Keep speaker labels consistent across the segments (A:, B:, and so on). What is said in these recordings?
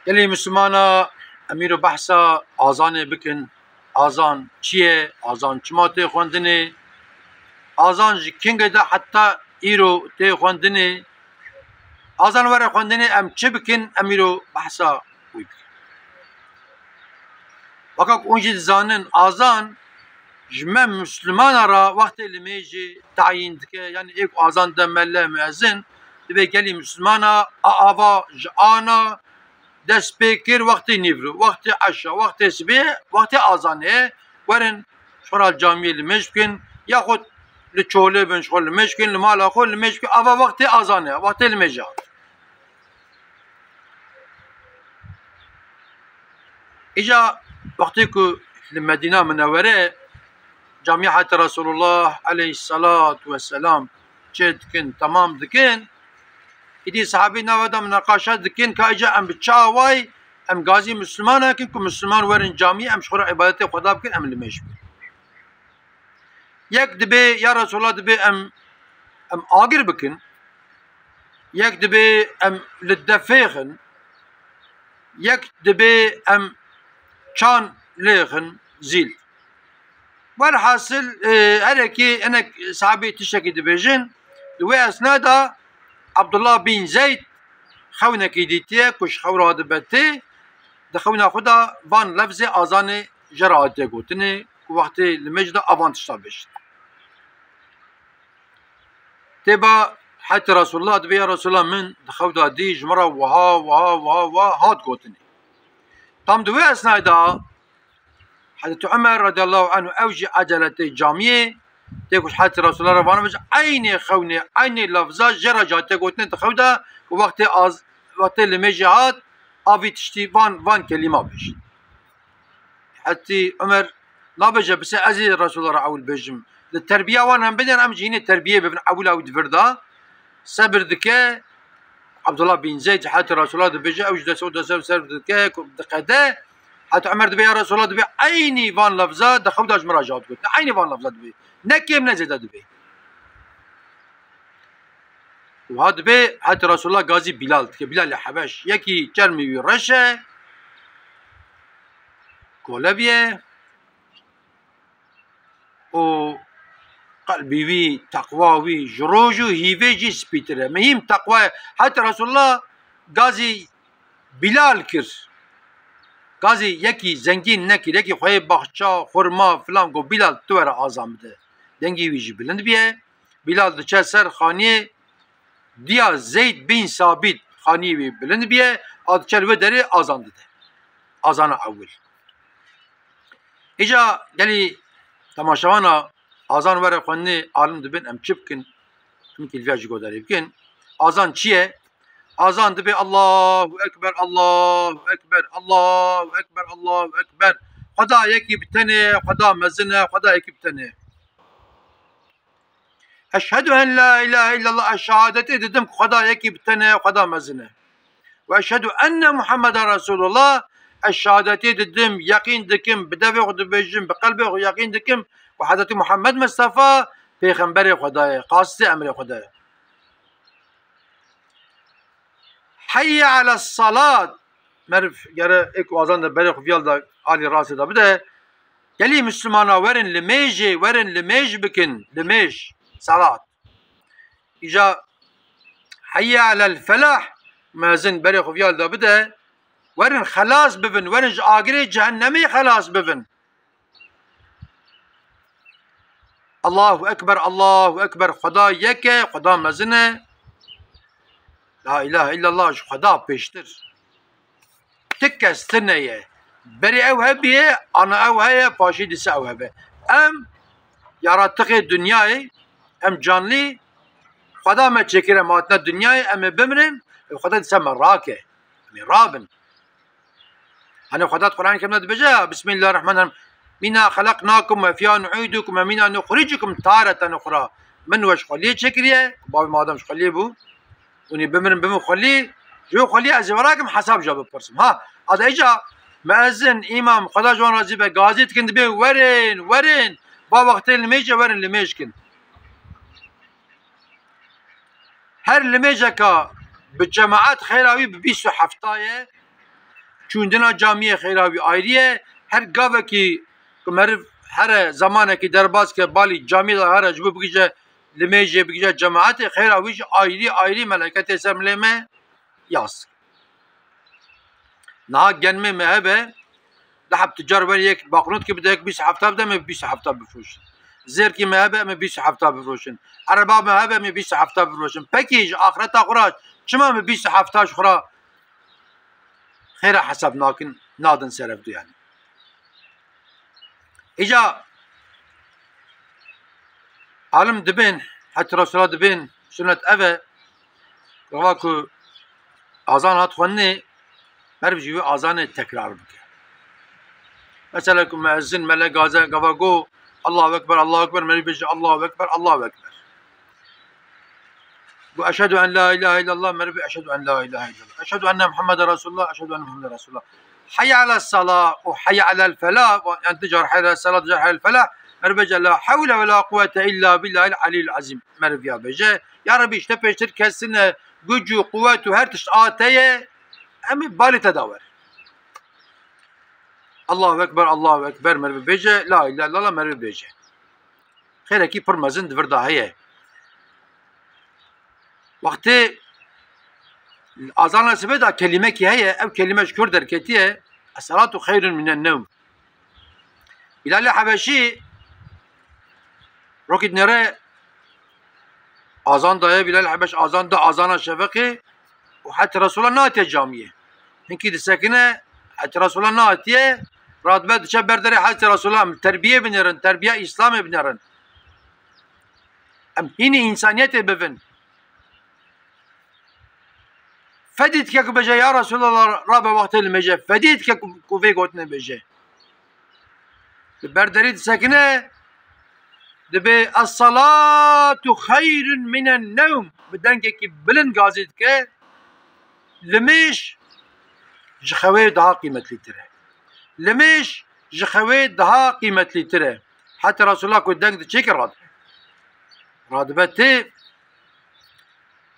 A: Gelê Müslümana emîr û behsa azanê bikin. Azan çi ye? Azan çima tê xwendinê? Azan ji kengê de heta îro tê xwendinê? Azan were xwendinê em çi bikin? Emîr û behsa wî bikin. Vakak hûn jî dizanin azan ji me Müslümana ra wextê li mêjê tayîn dike. Yani êk azan de melle müezzin divê gelî Müslümana ava ji ana dest pê kir wextê nîvro, wextê eşa, wextê sibê, wextê azanê werin xura camiyê li mêj bikin yaxud li çolê bin xwe li mêj bikin, li mala xwe li mêj bikin. Ava wextê azanê, wextê li mêjê hat. Îca wextê ku li Medîna Munewwere Camiye Hazreti Resulullah aleyhissalatu vesselam çê dikin, temam dikin. İdî sahabî nava da münaqaşa dikin ka îca em bi çaway em gazî Müslüman akin ku Müslüman werin camiyê em ji xwe re ibadetê Xweda bikin em li mêj bikin. Yek dibe ya Resulullah dibe em agir bikin. Yek dibe em li defêxin. Yek dibe em çan lêxin zîl. Velhasıl herekî hinek sahabî tiştekî dibêjin. Di wê esnada Abdullah bin Zeyd xewnekî dîtiye ku ji xewra dibe tê. Di xewna xwe da van lefzê azanê jê re hatiye gotinê ku wextê li mêj de avan tişta bêjin. Têba Hazreti Resulullah dibe ya Resulullah min di xew da dî ji me re wiha hat gotinê. Tam di wê esnayê da Hazreti Ömer radıyallahu anhu ew jî aceletê camiyê tê ku Hazreti Resulullah re vana bêje aynê xewnê aynê lefza jê re hatiye gotinê di xew da ku wextê li mêjê hat avî tiştî van kelîma bêjin. Hazreti Ömer nabêje bisê ez ê Resulullah re ewil bêjim. Li terbiya wan em bidin em jî hinê terbiyê bibin ewila wî divir da sebir dike. Abdullah bin Zeyd Hazreti Resulullah dibêje ew ji dest ser dike diqede. Hazreti Ömer dibe ya Resulullah dibe aynî van lefza di xew da ji me re hat gotinê. Aynî van lefza dibe. Ne kêm ne zêde dibe. Wiha dibe Hazreti Resulullah gazî Bilal dike. Bilal-i Hebeş yekî çermê wî reş e. Kolebiye û qalbî wî, teqwa wî, ji roj û hîvê jî spîtir e. Mihîm teqwa ye. Hazreti Resulullah gazî Bilal kir. Gazî yekî zengîn nekir, yekî xweyê baxça, xurma filan got Bilal tu were azan bide. Dengê wî jî bilind biye. Bilal diçe ser xaniyê diya Zeyd bin Sabit xaniyê wî bilind biye. A diçe li wê derê azan dide. Azana ewil. Îca gelî temaşevana azan were xwendinê alim dibin em çi bikin? Em kîlviya jî goderê bikin. Azan çi ye? Azan dibe Allahu Ekber, Allahu Ekber, Allahu Ekber, Allahu Ekber. Xweda yekî bi tenê, Xweda mezin e, Xweda yekî bi tenê. Eşhedü en la ilahe illallah şehadetê didim ku Xweda yekî bi tenê, Xweda mezin e. Ve eşhedü enne Muhammeden Resulullah şehadetê didim, yaqîn dikim, bi devê xwe dibêjim, bi qelbê xwe yaqîn dikim ku Hazreti Muhammed Mustafa pêxemberê Xweda ye, qasîtê emrê Xweda ye. Hayye alas salat. Merif gere ek azan da berê xwiyal da alî rasê da bide. Gelî Müslümana werin li mêjê, werin li mêj bikin, li mêj salat. Îca hayye alel felah mezin berê xwiyal da bide. Werin xelas bibin, werin ji agirê cehennemê xelas bibin. Allahu Ekber, Allahu Ekber. Xweda yek e, Xweda mezin e. La ilahe illallah ji Xweda pêştir. Tik kes tune ye. Berê ew hebiye, ana ew heye, paşî dîse ew hebe. Em yaratıqê dunyayê, em canlî, Xweda me çêkir em hatine dunyayê, em ê bimirin, Xweda dîse me rake. Em ê rabin. Hani Xweda Kur'an-ı Kerim'de dibêje Bismillahirrahmanirrahim. Mîna xelaqnakum ve fîhâ nu'îdukum ve mînâ nuxricukum târeten uxrâ. Min we ji xweliyê çêkiriye, bavê madem ji xweliyê bû. Hûnê bimirin bimin xwelî, ji wê xweliyê ez ê verakim hesab jî bipirsim. Ha, ada îca müezzin, îmam, Xweda ji wan razî be, gazî dikin dibe werin, werin. Va wextê li mêjê werin li mêj kin. Her li mêjeka bi cemaat xêra wî bi 27 ye چوندنا جامعه خیراوی آیریه هر گاوه کی مرف هر زمانه کی درباز که بالی جامعه هر جبو بگیجه لمیجه بگیجه جماعت خیراویش آیری ملکت سملمه یاس نه گنمه مهبه لحب تجار ولی یک باقنوت که بده یک 20 هفته بده می 20 هفته بفروشن زیر کی مهبه می 20 هفته بفروشن عربا مهبه می 20 هفته بفروشن پکیج آخرت آخرت چما می 20 هفته خورا خیر حساب ناکن نادن صرف دو یعنی ایجا عالم دبین حتی رسول الله دبین سنت اوه روا که آزان هات خوننه مرف جیوه آزان تکرار بکه مثلا که مؤذن ملک آزان قوا گو الله اکبر مرف بجی الله اکبر گو اشهد ان لا اله الا الله مرف اشهد ان لا اله الا الله اشهد ان محمد رسول الله اشهد ان محمد رسول الله حي على الصلاة وحي على الفلاح وأن تجر حي على الصلاة تجر حي على الفلاح مربجة لا حول ولا قوة إلا بالله العلي العظيم مرب يا بجة يا ربي اشتبه كسنة جوجو قوة وهرتش آتية أمي بالي تداور الله أكبر مرب بجة لا إله إلا الله مرب بجة خير كي برمزن دفردا هي وقت أذان سبدا كلمة كي هي أو كلمة شكر دركتيه الصلاة خير من النوم بلال حبشي روكيد نرى أذان ده بلال حبش أذان ده أذان الشفقي وحتى رسول الله ناتي جامية هنكي دي ساكنة حتى رسول الله ناتي راتبات شبر دري حتى رسول الله تربية بنرن تربية إسلام بنرن أم هني إنسانية بفن فديت كيك بجا يا رسول الله رابع وقت المجا فديت كيك كوفي قوتنا بجا بردريد ساكنة دبي الصلاة خير من النوم بدن كي بلن قازيد كي لمش جخوي دها قيمة لتره لمش جخوي دها قيمة لتره حتى رسول الله كنت دنك تشيك رادبتي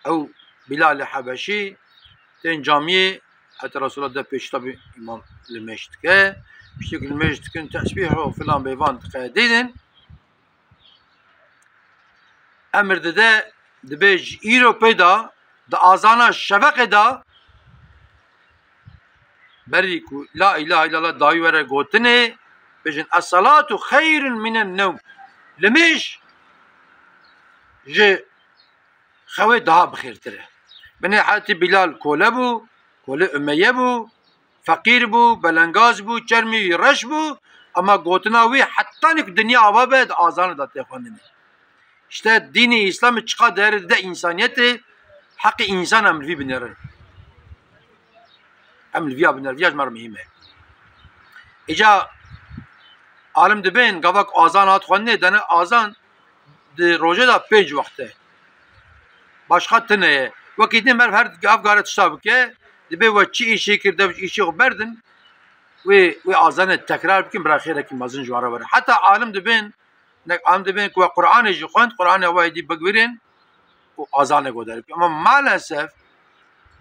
A: او بلال حبشي تين جامعه حتى رسول الله ده پیش طبي امام لمشت که بشكل لمشت كن تسبيح وفلان بيفان تقادين امر ده دبيج ايرو بيدا ده آزانا شفق دا بريكو لا اله الا الله داوي ورا قوتني بجن الصلاة خير من النوم لمش جي خوي دها بخير تره بني حالتي بلال كولا بو كولا أمية بو فقير بو بلنگاز بو چرمي رش بو اما قوتناوي حتى نك دنيا عبابت آزان دا تخوانني işte dini İslam'ı çıka değerinde insaniyeti hakkı insan emri binirin emri binirin viyaj mühime ica alim dibin gavak azan hat xwanne dene azan de roje da 5 vakte başka tıneye vakitine mer her afgara tuşta ke dibe ve çi işi kirde işi berdin ve azanı tekrar bikin bırakıya ki mazın jwara var hatta alim dibin nek alim dibin ku Kur'an ji xwant Kur'an ve di begwirin o azanı godar ama maalesef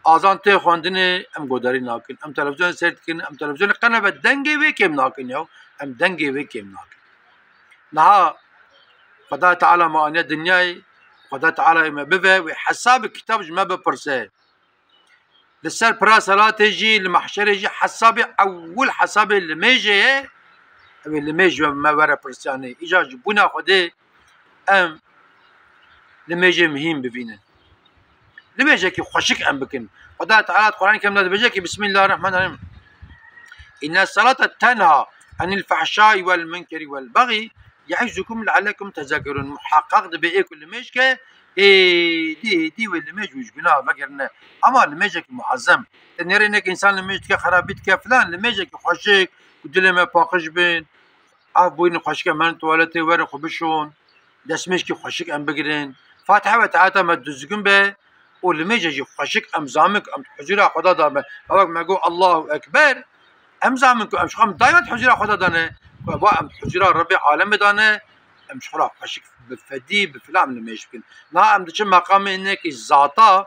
A: azan te xwandine em godari nakin em televizyon seyretkin em televizyon qanabe denge ve kem nakin ya em denge ve kem nakin naha خدا تعالى ما أن الدنيا خدا تعالى ما بفه وحساب الكتاب ما ببرسه لسر برا صلاة تجي المحشر يجي حساب أول حساب اللي ما يجي اللي ما يجي ما ورا برساني إجا جبونا خده أم لما يجي مهم بفينا لما يجي كي خوشك أم بكن خدا تعالى القرآن كم نادي بيجي بسم الله الرحمن الرحيم إن الصلاة تنهى عن الفحشاء والمنكر والبغي يعزكم لعلكم تذكرون محقق بإيه كل مشكة دي واللي مش بنا فكرنا أما المجك معظم تنير إنك إنسان المجك خرابيتك فلان المجك خوشك ودل ما باقش بين أبوين خوشك من توالتي ورا خبشون دس مشك خوشك أم بقرين فاتحة وتعاتى ما تزقن به والمجك خوشك أم زامك أم حجرة خدا دامه أوك ما يقول الله أكبر أم زامك أم شخم دايما حجرة خدا دانه وأم حجرة ربي عالم دانه أم شخرا خوشك بفدي بفلام المشكل نعم دشم مقام إنك الزاتا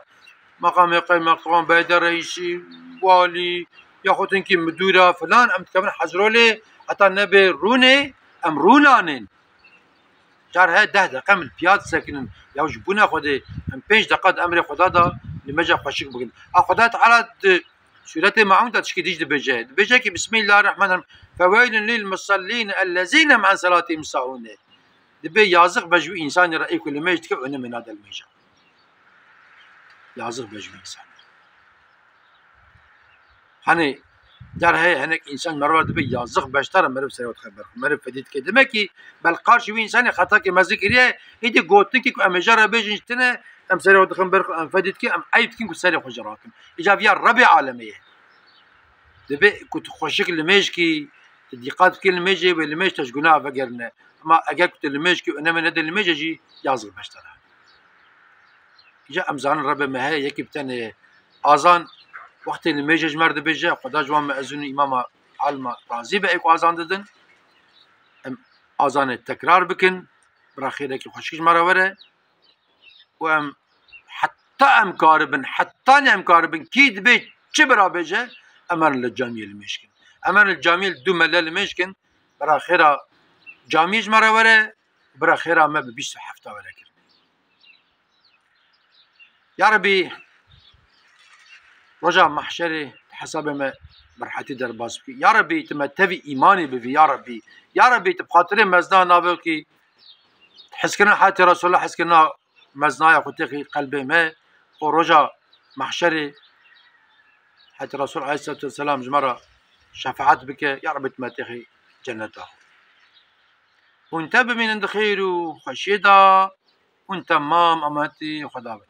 A: مقام يقيم مقام بيد رئيسي والي یا خودتون که مدورا فلان ام تكمن حزرولي حتى نبي روني ام رونانين جار هاي 10 دقيقة من البياض ساكنين يا جبونا خدي ام 5 دقائق امر خدا دا لمجا خوشك بقول خدا تعالى سورة معون تشكي دبجة كي بسم الله الرحمن الرحيم فويل للمصلين الذين عن صلاتهم ساهون دبي يازق بجو انسان رأي كل ما يجتكي وانا من هذا المجا يازق بجو انسان hani در هي هناك انسان مرة دبي يازق بشتر مرة سيوت خبر مرة فديت كده ما كي بالقارش وين انسان خطا كي مذكريه يدي قوتك كي ام جرى بيجي تنا ام سيوت خبر ام فديت كي ام ايت كي سيري خجراكم ايجابيه ربع عالميه دبي كنت خوشك الميج كي تدقيقات كل الميجي والميج تشجنا فقرنا ما اجا كنت الميج كي انا من هذا الميج اجي يازق بشتر جاء امزان ربع ما هي يكي بتاني اذان وقتی نمیجش مرد بجه خدا جوان مأذون امام علم راضی به ایک آزان دادن آزان تکرار بکن برا خیره که خوشیش مراوره و ام حتی امکاربن کی دبی چه برا بجه امر للجامعه المشکن امر للجامعه دو ملل المشکن برا خیره جامعیش مراوره برا خیره ما به 27 وره کرد یا ربی رجع محشري حسب ما برحتي درباس بكي يا ربي تمتبي إيماني بفي يا ربي تبخاطري مزنا نابوكي تحس كنا حياتي رسول الله حس كنا مزنايا خطيقي قلبي ما ورجع محشري حياتي رسول عليه الصلاة والسلام جمرة شفاعات بك يا ربي تمتخي جنته وانتبه من عند خير وخشيدا وانت مام أماتي وخدابي